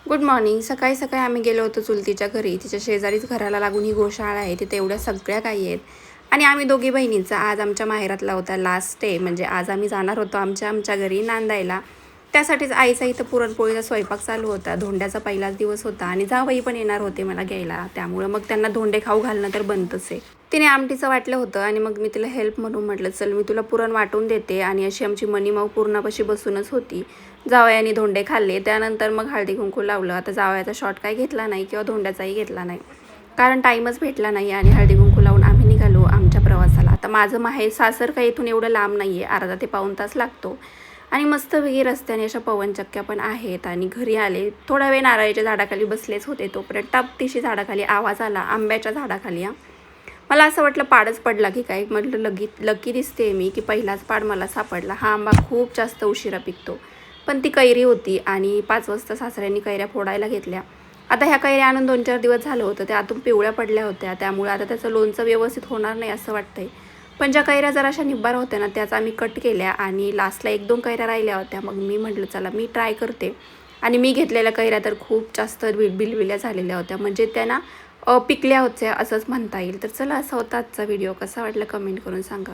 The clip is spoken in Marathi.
Good morning. सकाळी सकाळी आम्ही गेलो होतो चुलतीच्या घरी. तिच्या शेजारीच घराला लागून ही गोशाळा आहे. तिथे एवढ्या सगळ्या गायी आहेत आणि आम्ही दोघी बहिणींचा आज आमच्या माहेरातला होता लास्ट डे. म्हणजे आज आम्ही जाणार होतो आमच्या आमच्या घरी नांदायला. त्यासाठीच आईचा इथं पुरणपोळीचा स्वयंपाक चालू होता. धोंड्याचा पहिलाच दिवस होता आणि जावई पण येणार होते मला घ्यायला. त्यामुळं मग त्यांना धोंडे खाऊ घालणं तर बनतंच आहे. तिने आमटीचं वाटलं होतं आणि मग मी तिला हेल्प म्हणून म्हटलं, चल मी तुला पुरण वाटून देते. आणि अशी आमची मनीमाऊ पूर्णापाशी बसूनच होती. जावयाने धोंडे खाल्ले. त्यानंतर मग हळदी कुंकू लावलं. आता जावयाचा शॉट काही घेतला नाही किंवा धोंड्याचाही घेतला नाही, कारण टाईमच भेटला नाही. आणि हळदी कुंकू लावून आम्ही निघालो आमच्या प्रवासाला. आता माझं माहेर सासर काही इथून एवढं लांब नाही आहे, अर्धा ते पाऊण तास लागतो. आणि मस्तपैकी रस्त्याने अशा पवनचक्क्या पण आहेत. आणि घरी आले, थोडा वेळ नारळीच्या झाडाखाली बसलेच होते. तोपर्यंत टपतिशी झाडाखाली आवाज आला, आंब्याच्या झाडाखाली. मला असं वाटलं पाडच पडला की काय. म्हटलं लकी दिसते मी की पहिलाच पाड मला सापडला. हा आंबा खूप जास्त उशिरा पिकतो. पण ती कैरी होती आणि 5 वाजता सासऱ्यांनी कैऱ्या फोडायला घेतल्या. आता ह्या कैऱ्या आणून 2-4 दिवस झालं होतं. त्या आतून पिवळ्या पडल्या होत्या. त्यामुळे आता त्याचं लोणचं व्यवस्थित होणार नाही असं वाटतंय. पण ज्या कैऱ्या जराशा निब्बार होत्या ना, त्याच आम्ही कट केल्या आणि लास्टला 1-2 कैऱ्या राहिल्या होत्या. मग मी म्हटलं चला मी ट्राय करते. आणि मी घेतलेल्या कैऱ्या तर खूप जास्त बिलबिल्या झालेल्या होत्या. म्हणजे त्या ना पिकल्या होत्या असंच म्हणता येईल. तर चला, असा होता आजचा व्हिडिओ. कसा वाटला कमेंट करून सांगा.